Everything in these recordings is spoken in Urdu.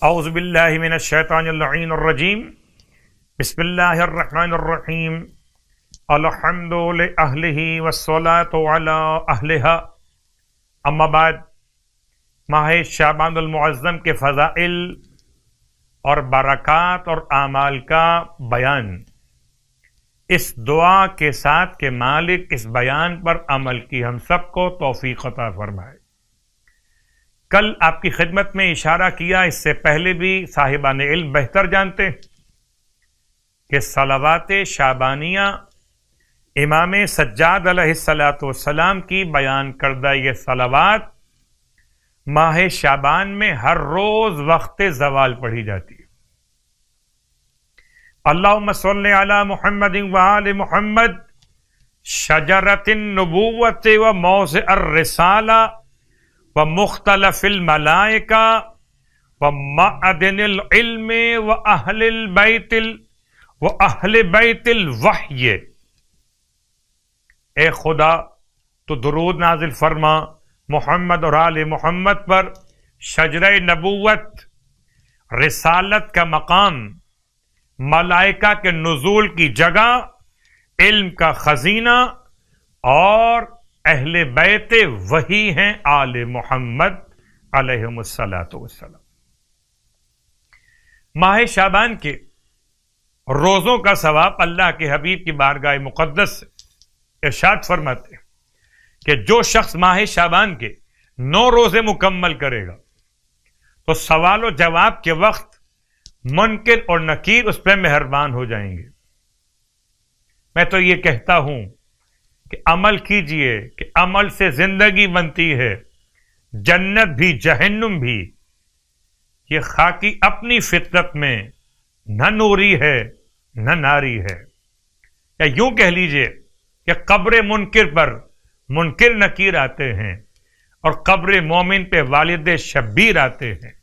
اعوذ باللہ من الشیطان اللعین الرجیم بسم اللہ الرحمن الرحیم الحمد لأہلہ والصلاة علی اہلہا اما بعد، ماہ شعبان المعظم کے فضائل اور برکات اور اعمال کا بیان، اس دعا کے ساتھ کہ مالک اس بیان پر عمل کی ہم سب کو توفیق عطا فرمائے۔ کل آپ کی خدمت میں اشارہ کیا، اس سے پہلے بھی صاحبان علم بہتر جانتے ہیں کہ صلوات شعبانیہ امام سجاد علیہ السلام کی بیان کردہ یہ صلوات ماہ شعبان میں ہر روز وقت زوال پڑھی جاتی ہے۔ اللہم صلی علی محمد وآل محمد شجرۃ النبوۃ و موضع الرسالہ ومختلف الملائکہ ومعدن العلم واہل بیت الوحی۔ اے خدا تو درود نازل فرما محمد اور آل محمد پر، شجرہ نبوت، رسالت کا مقام، ملائکہ کے نزول کی جگہ، علم کا خزینہ اور اہل بیت وہی ہیں آل محمد علیہم الصلاۃ والسلام۔ ماہ شعبان کے روزوں کا ثواب اللہ کے حبیب کی بارگاہ مقدس سے ارشاد فرماتے ہیں کہ جو شخص ماہ شعبان کے 9 روزے مکمل کرے گا تو سوال و جواب کے وقت منکر اور نکیر اس پہ مہربان ہو جائیں گے۔ میں تو یہ کہتا ہوں کہ عمل کیجئے کہ عمل سے زندگی بنتی ہے، جنت بھی جہنم بھی۔ یہ خاکی اپنی فطرت میں نہ نوری ہے نہ ناری ہے، یا یوں کہہ لیجئے کہ قبر منکر پر منکر نکیر آتے ہیں اور قبر مومن پہ والد شبیر آتے ہیں۔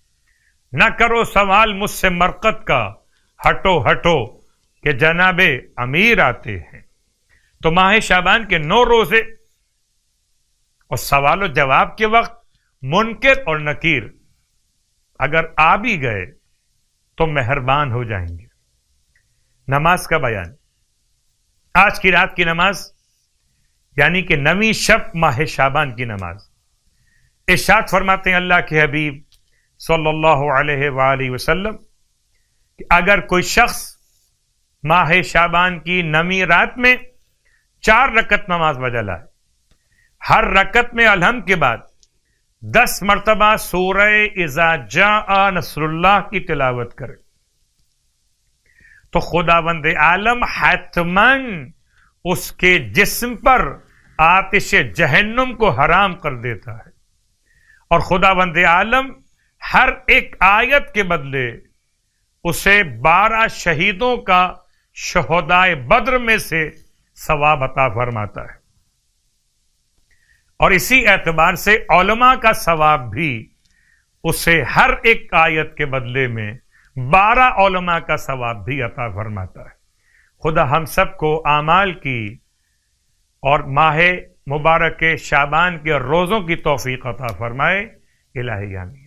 نہ کرو سوال مجھ سے مرقد کا، ہٹو ہٹو کہ جناب امیر آتے ہیں۔ تو ماہ شعبان کے 9 روزے اور سوال و جواب کے وقت منکر اور نکیر اگر آ بھی گئے تو مہربان ہو جائیں گے۔ نماز کا بیان، آج کی رات کی نماز یعنی کہ 9ویں شب ماہ شعبان کی نماز، ارشاد فرماتے ہیں اللہ کے حبیب صلی اللہ علیہ وآلہ وسلم کہ اگر کوئی شخص ماہ شعبان کی 9ویں رات میں 4 رکعت نماز بجا لائے، ہر رکعت میں الحمد کے بعد 10 مرتبہ سورہ اذا جاء نصر اللہ کی تلاوت کرے تو خداوند عالم حتماً اس کے جسم پر آتش جہنم کو حرام کر دیتا ہے، اور خداوند عالم ہر ایک آیت کے بدلے اسے 12 شہیدوں کا شہدائے بدر میں سے ثواب عطا فرماتا ہے۔ اور اسی اعتبار سے علماء کا ثواب بھی اسے ہر ایک آیت کے بدلے میں 12 علماء کا ثواب بھی عطا فرماتا ہے۔ خدا ہم سب کو اعمال کی اور ماہ مبارک شعبان کے روزوں کی توفیق عطا فرمائے۔ الہی آمین۔